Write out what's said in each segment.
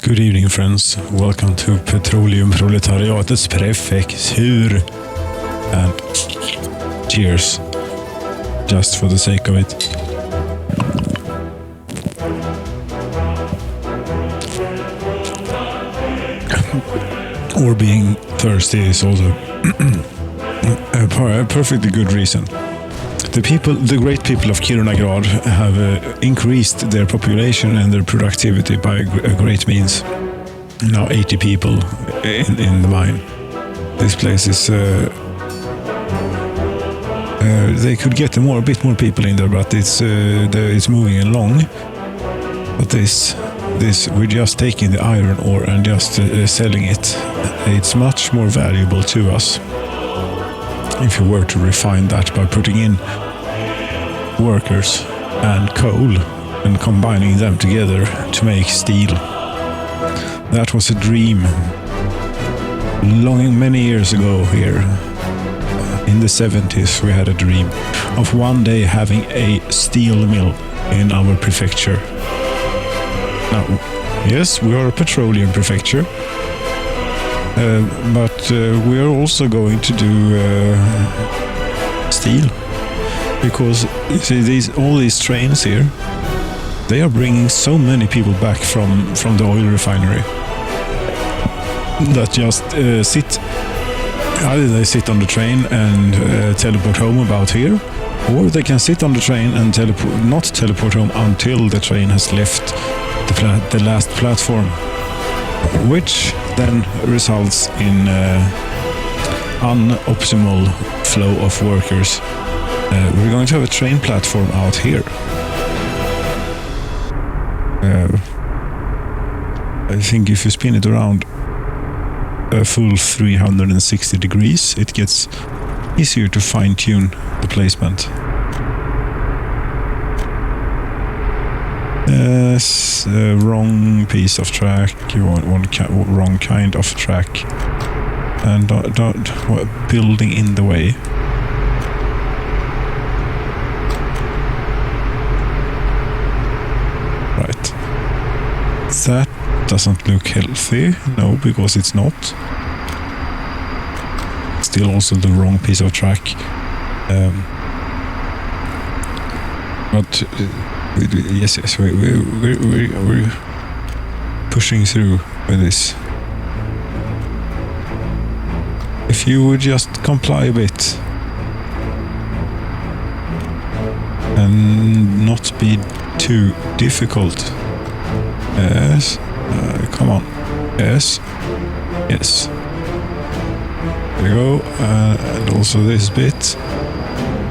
Good evening, friends. Welcome to Petroleum Proletariat's Prefecture. And cheers. Just for the sake of it. Or being thirsty is also a perfectly good reason. The great people of Kirunagrad have increased their population and their productivity by a great means. Now 80 people in the mine. This place is... they could get a bit more people in there, but it's moving along. But this we're just taking the iron ore and just selling it. It's much more valuable to us if you were to refine that by putting in workers and coal and combining them together to make steel. That was a dream many years ago here. In the 70s we had a dream of one day having a steel mill in our prefecture. Now, yes, we are a petroleum prefecture, but we are also going to do steel, because you see all these trains here, they are bringing so many people back from the oil refinery that just either they sit on the train and teleport home about here, or they can sit on the train and not teleport home until the train has left the last platform, which then results in unoptimal flow of workers. We're going to have a train platform out here. I think if you spin it around a full 360 degrees, it gets easier to fine-tune the placement. Yes, wrong piece of track, wrong kind of track, and building in the way. Right. That doesn't look healthy. No, because it's not. Still also the wrong piece of track. But yes, we're pushing through with this. If you would just comply a bit and not be too difficult. Yes, come on. Yes, yes. There you go. And also this bit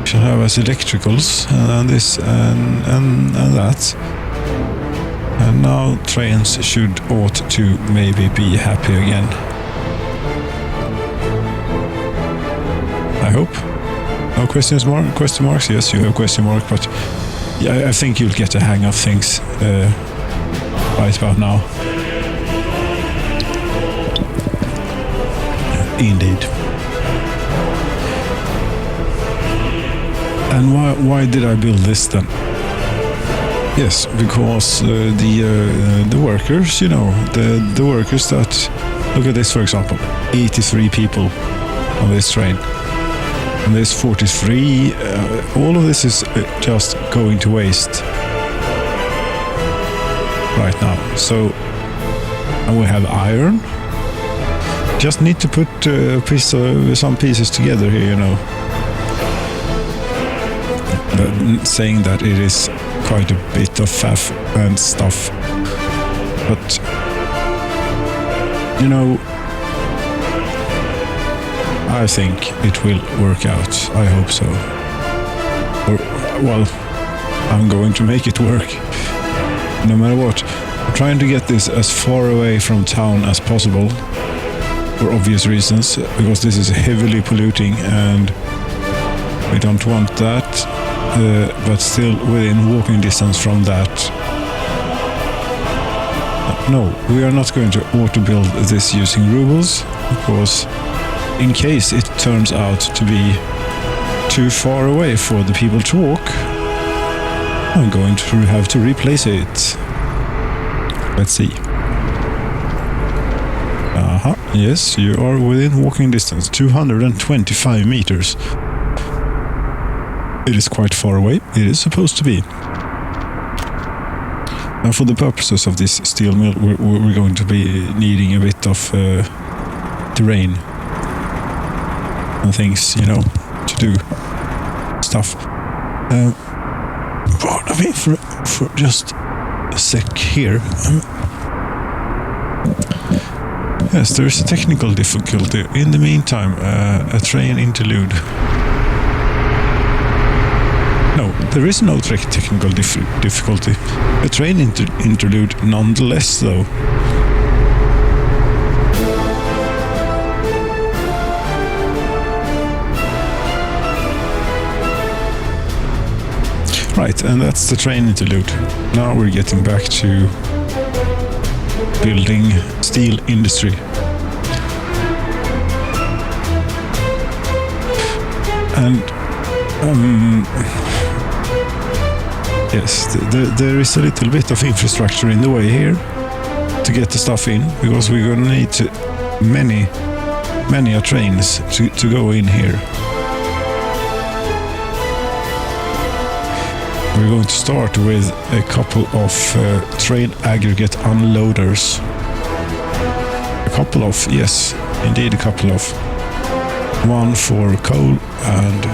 shall have as electricals, and this and that. And now trains ought to maybe be happy again. I hope. No question marks? Yes, you have question mark, but yeah, I think you'll get the hang of things right about now. Indeed. And why did I build this then? Yes, because the workers, the workers that... Look at this, for example. 83 people on this train. And there's 43. All of this is just going to waste right now. So, and we have iron. Just need to put some pieces together here, saying that it is quite a bit of faff and stuff, but I think it will work out. I hope so. Or, well, I'm going to make it work no matter what. I'm trying to get this as far away from town as possible for obvious reasons, because this is heavily polluting and we don't want that. But still within walking distance from that. No, we are not going to auto-build this using rubles, because in case it turns out to be too far away for the people to walk, I'm going to have to replace it. Let's see. Yes, you are within walking distance, 225 meters. It is quite far away. It is supposed to be. Now, for the purposes of this steel mill, we're going to be needing a bit of terrain and things, you know, to do stuff. Pardon me for just a sec here. Yes, there is a technical difficulty. In the meantime, a train interlude. No, there is no technical difficulty. A train interlude nonetheless, though. Right, and that's the train interlude. Now we're getting back to building steel industry. And yes, there is a little bit of infrastructure in the way here to get the stuff in, because we're going to need many trains to go in here. We're going to start with a couple of train aggregate unloaders. A couple of, yes, indeed a couple of. One for coal and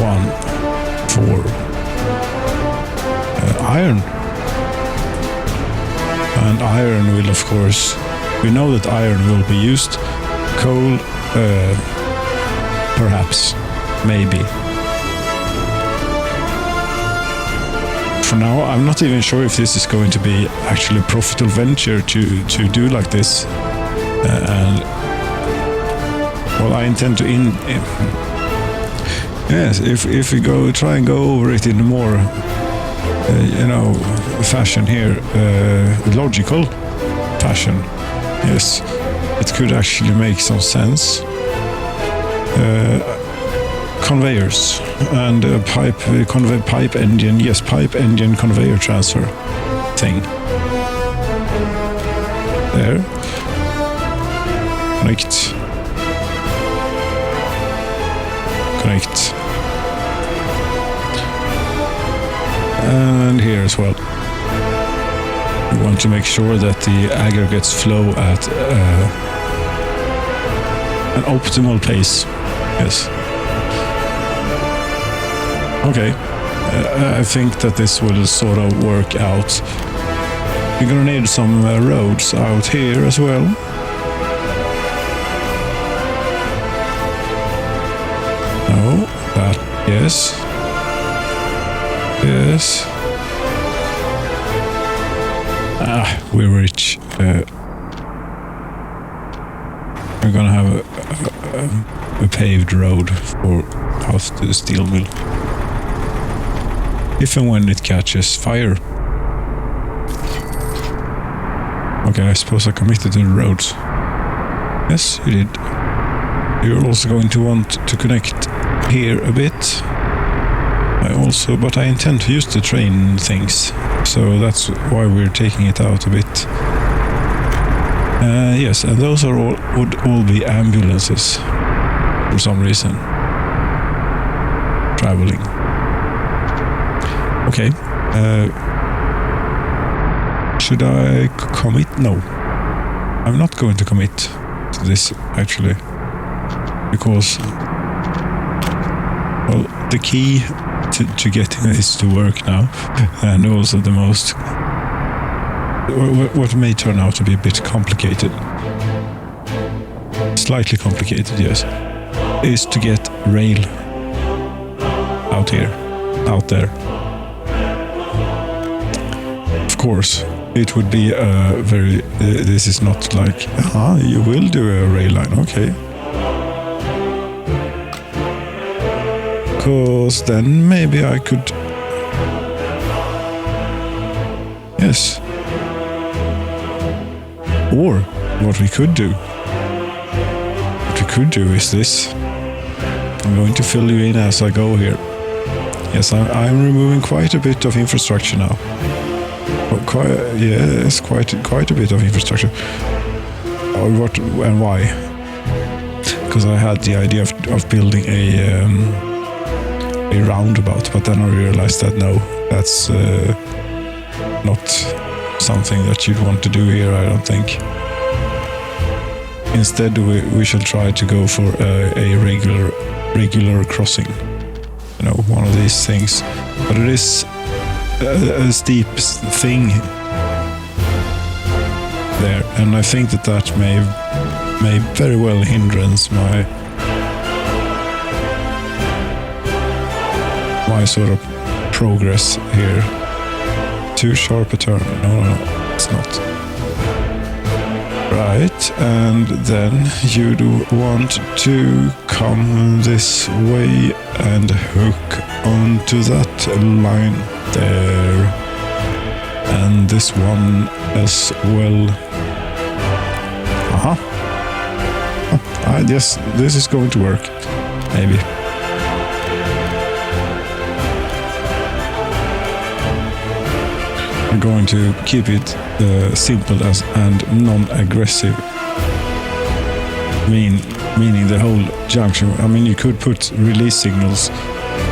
one for iron. And iron will, of course, we know that iron will be used. Coal, perhaps, maybe. For now, I'm not even sure if this is going to be actually a profitable venture to do like this. And well, I intend to yes, if we try and go over it in a more fashion here, logical fashion. Yes, it could actually make some sense. Conveyors and a pipe engine. Yes, pipe engine conveyor transfer thing. There. Connect. And here as well. We want to make sure that the aggregates flow at an optimal pace. Yes. Okay. I think that this will sort of work out. We're gonna need some roads out here as well. No, that, yes. Yes. We're rich. We're gonna have a paved road for out to the steel mill. If and when it catches fire. Okay, I suppose I committed to the roads. Yes, you did. You're also going to want to connect here a bit. But I intend to use the train things, so that's why we're taking it out a bit. Yes, and those would all be ambulances for some reason. Traveling. Okay. Should I commit? No. I'm not going to commit to this, actually. Because, well, the key to getting this to work now, and also the most, what may turn out to be a bit complicated, slightly complicated, yes, is to get rail out there. Of course, it would be a very, this is not like, you will do a rail line, okay. Because then maybe I could, yes. Or what we could do is this. I'm going to fill you in as I go here. Yes, I'm removing quite a bit of infrastructure now. Quite a bit of infrastructure. or what and why? Because I had the idea of building a roundabout, but then I realized that no, that's not something that you'd want to do here, I don't think. Instead, we shall try to go for a regular crossing. You know, one of these things. But it is a steep thing there, and I think that may very well hindrance my sort of progress here. Too sharp a turn. No, it's not. Right, and then you do want to come this way and hook onto that line there. And this one as well. I guess this is going to work. Maybe. I'm going to keep it simple and non-aggressive. Meaning the whole junction. I mean, you could put release signals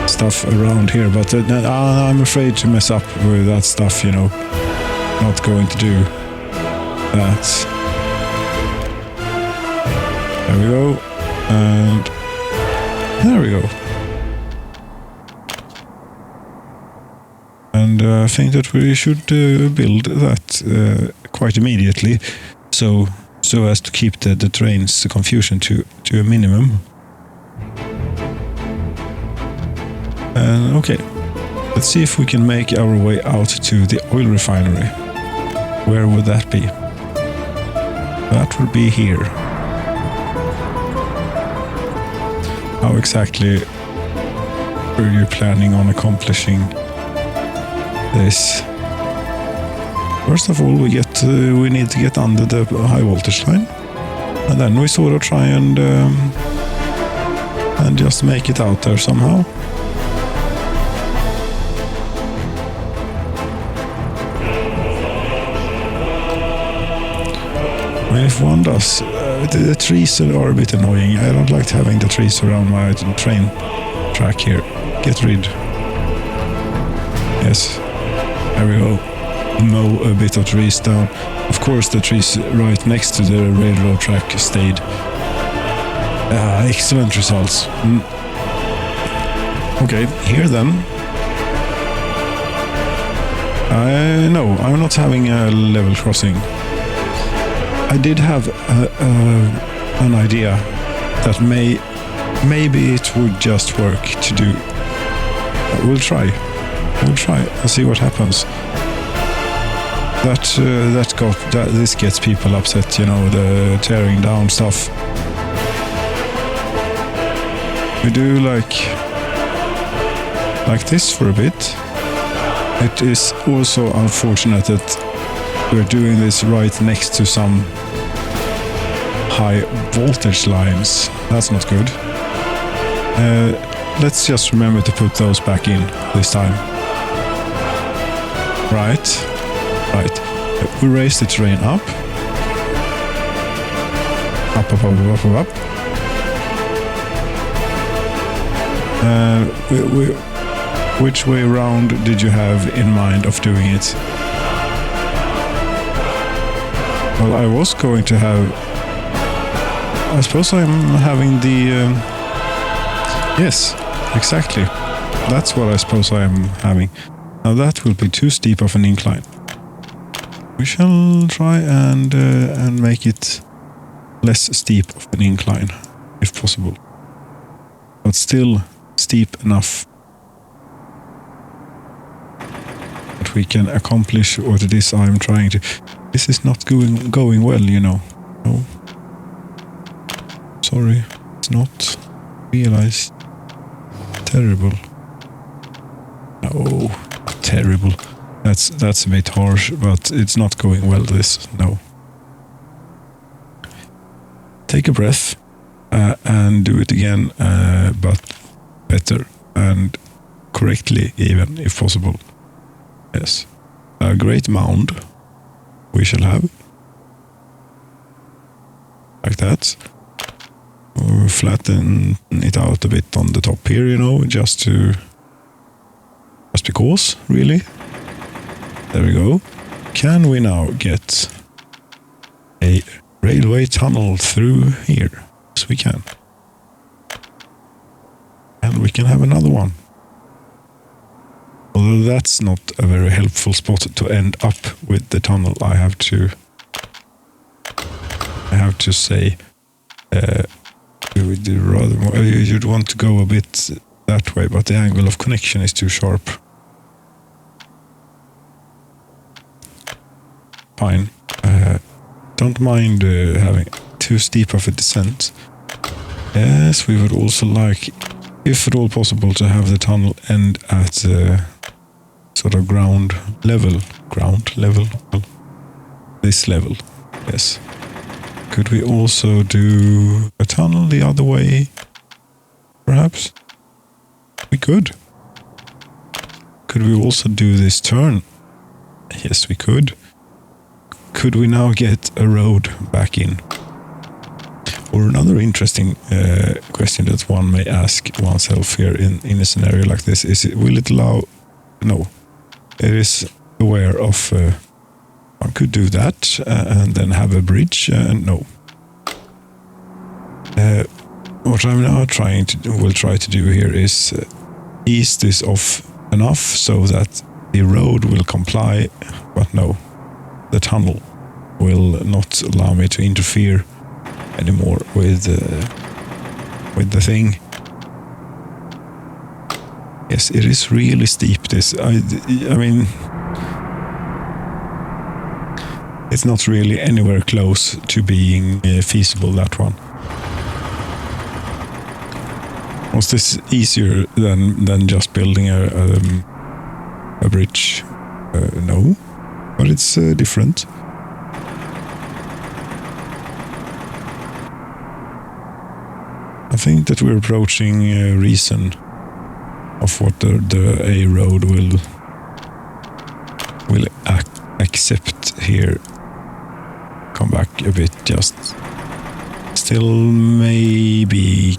stuff around here, but I'm afraid to mess up with that stuff, you know. Not going to do that. There we go. And there we go. And I think that we should build that quite immediately, so as to keep the train's confusion to a minimum. And okay, let's see if we can make our way out to the oil refinery. Where would that be? That would be here. How exactly are you planning on accomplishing this? First of all, we need to get under the high voltage line, and then we sort of try and just make it out there somehow. I mean, if one does, the trees are a bit annoying. I don't like having the trees around my train track here. Get rid. Yes. There we go. Mow a bit of trees down. Of course, the trees right next to the railroad track stayed. Excellent results. Okay, here then. No, I'm not having a level crossing. I did have an idea that maybe it would just work to do. We'll try and see what happens. This gets people upset, you know, the tearing down stuff. We do like this for a bit. It is also unfortunate that we're doing this right next to some high voltage lines. That's not good. Let's just remember to put those back in this time. Right. We raise the train up. Up. Which way around did you have in mind of doing it? Well, I was going to have... I suppose I'm having the... yes, exactly. That's what I suppose I am having. Now that will be too steep of an incline. We shall try and make it less steep of an incline, if possible. But still steep enough that we can accomplish what it is I'm trying to... This is not going well, you know. No. Sorry, it's not realized. Terrible. Oh, terrible. That's a bit harsh, but it's not going well, this. No. Take a breath and do it again, but better and correctly even, if possible. Yes. A great mound we shall have. that. Or flatten it out a bit on the top here, you know, just because, really. There we go. Can we now get a railway tunnel through here? Yes, we can. And we can have another one. Although that's not a very helpful spot to end up with the tunnel, I have to say, you'd want to go a bit that way, but the angle of connection is too sharp. Fine. Don't mind having too steep of a descent. Yes, we would also like, if at all possible, to have the tunnel end at sort of ground level. This level, yes. Could we also do a tunnel the other way? Perhaps? We could. Could we also do this turn? Yes, we could. Could we now get a road back in? Or another interesting question that one may ask oneself here in a scenario like this is, will it allow... No. It is aware of... one could do that and then have a bridge. No. What I'm now will try to do here is ease this off enough so that the road will comply, but no. The tunnel will not allow me to interfere anymore with the thing. Yes, it is really steep, this. I mean, it's not really anywhere close to being feasible, that one. Was this easier than just building a bridge? No. But it's different. I think that we're approaching reason of what the A road will accept here. Come back a bit, just still maybe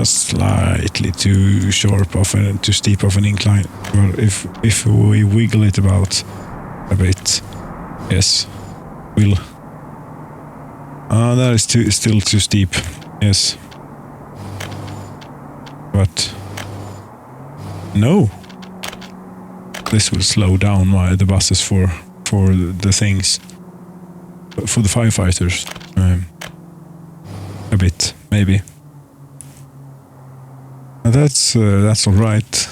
slightly too sharp of too steep of an incline. But if we wiggle it about a bit, yes, we'll. That is still too steep. Yes, but no. This will slow down the buses for the things, for the firefighters, a bit maybe. That's all right.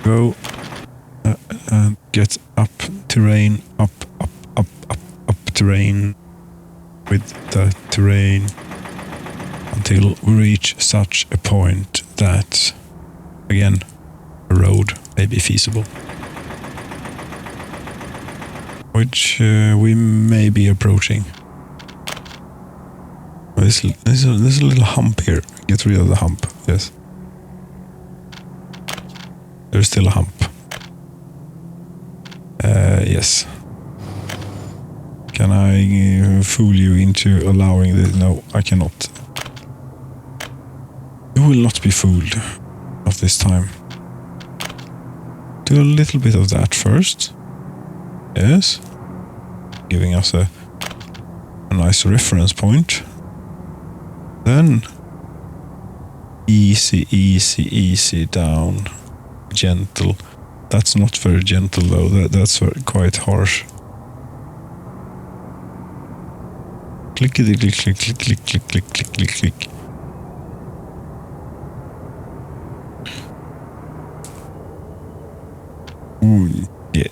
Go and get up terrain, up terrain with the terrain until we reach such a point that, again, a road may be feasible. Which we may be approaching. There's a little hump here. Get rid of the hump, yes. There's still a hump. Yes. Can I fool you into allowing this? No, I cannot. You will not be fooled. Not this time. Do a little bit of that first. Yes. Giving us a nice reference point. Then easy down. Gentle. That's not very gentle though. That's quite harsh. Clickety click click click click click click click click click.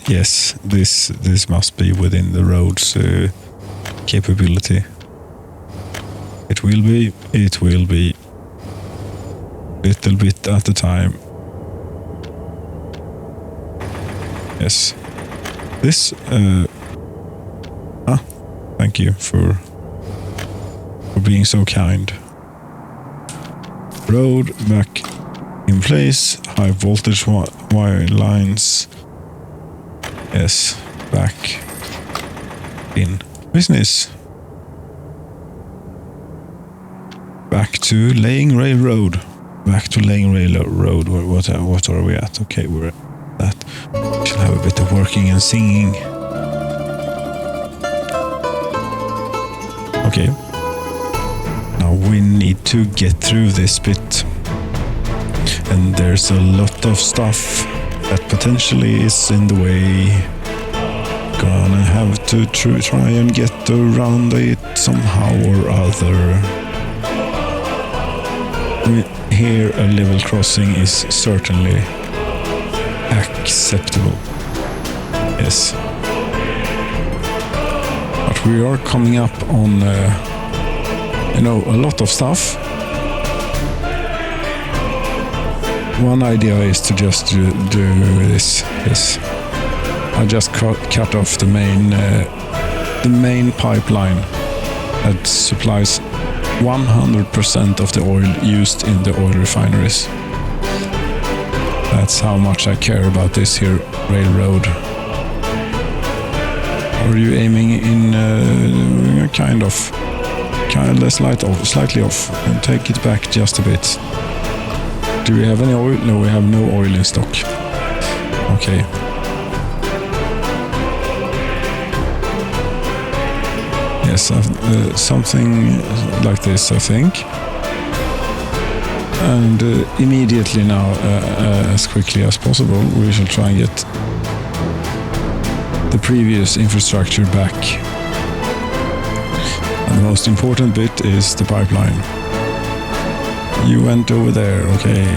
Yes, this must be within the road's capability. It will be. Little bit at a time. Yes. This, thank you for being so kind. Road back in place. High voltage wire lines. Yes, back in. business. Back to laying railroad. Back to laying railroad. What are we at? Okay, we're at that. We shall have a bit of working and singing. Okay. Now we need to get through this bit. And there's a lot of stuff that potentially is in the way. Gonna have to try and get around it somehow or other. Here a level crossing is certainly acceptable. Yes. But we are coming up on, a lot of stuff. One idea is to just do this. I just cut off the main pipeline that supplies 100% of the oil used in the oil refineries. That's how much I care about this here railroad. Are you aiming in slightly off, and take it back just a bit? Do we have any oil? No, we have no oil in stock. Okay. Yes, something like this, I think. And immediately now, as quickly as possible, we shall try and get the previous infrastructure back. And the most important bit is the pipeline. You went over there, okay.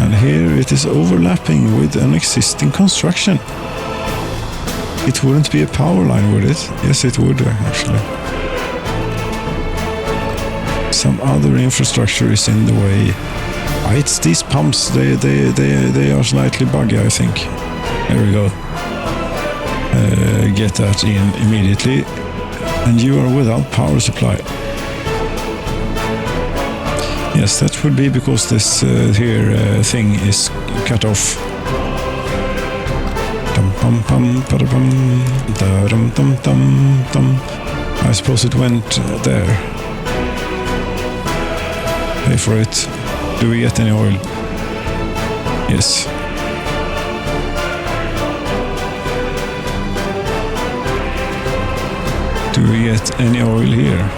And here it is overlapping with an existing construction. It wouldn't be a power line, would it? Yes, it would, actually. Some other infrastructure is in the way. It's these pumps, they are slightly buggy, I think. There we go. Get that in immediately. And you are without power supply. Yes, that would be because this thing is cut off. I suppose it went there. Pay for it. Do we get any oil? Yes. Do we get any oil here?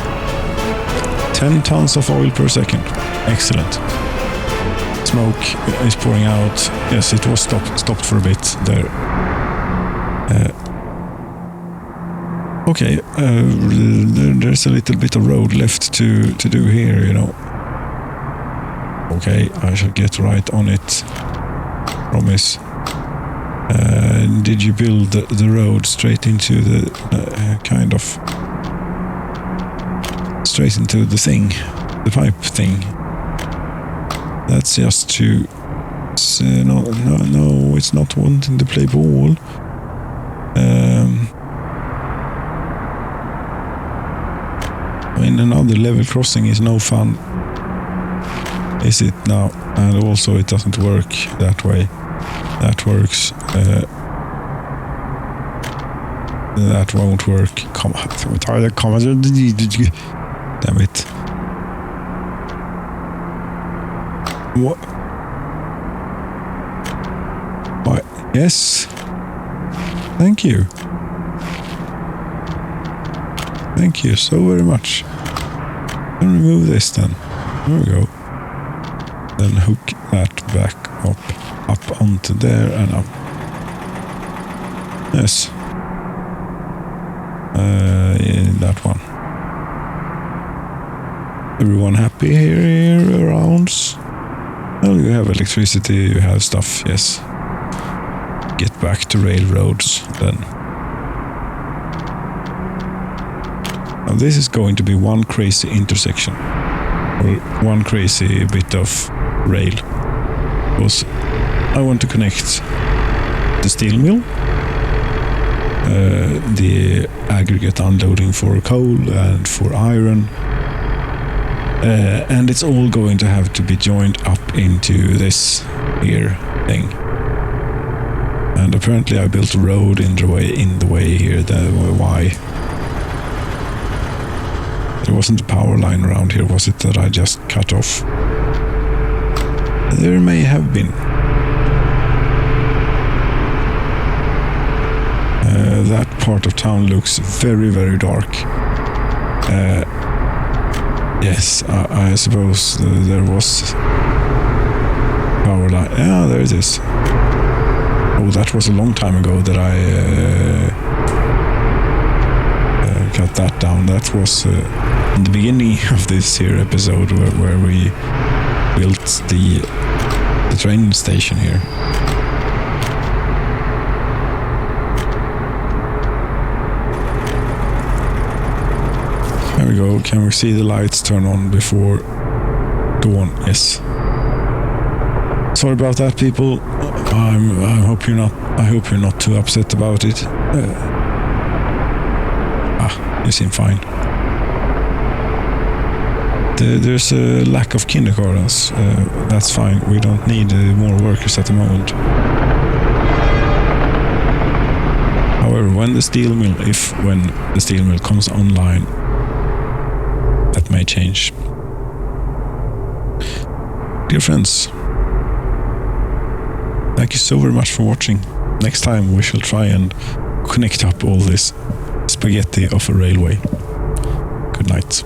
10 tons of oil per second. Excellent. Smoke is pouring out. Yes, it was stopped for a bit there. Okay, there's a little bit of road left to do here, Okay, I shall get right on it. Promise. Did you build the road straight into the straight into the thing, the pipe thing? That's just to no, it's not wanting to play ball. Another level crossing is no fun, is it now? And also it doesn't work that way. That works. That won't work. Come on. Damn it. What? Why? Yes. Thank you. Thank you so very much. I'll remove this then. There we go. Then hook that back up onto there and up. Yes. That one. Everyone happy here around? Well, you have electricity, you have stuff, yes. Get back to railroads then. Now this is going to be one crazy intersection. Or one crazy bit of rail. Because I want to connect the steel mill, the aggregate unloading for coal and for iron, and it's all going to have to be joined up into this here thing. And apparently I built a road in the way here. Why? There wasn't a power line around here, was it, that I just cut off? There may have been. That part of town looks very, very dark. Yes, I suppose there was power line. Yeah, there it is. Oh, that was a long time ago that I cut that down. That was in the beginning of this here episode where we built the train station here. There we go. Can we see the lights turn on before dawn? Yes. Sorry about that, people. I hope you're not too upset about it. You seem fine. There's a lack of kindergartens. That's fine. We don't need more workers at the moment. However, when the steel mill comes online, that may change. Dear friends, thank you so very much for watching. Next time we shall try and connect up all this spaghetti of a railway. Good night.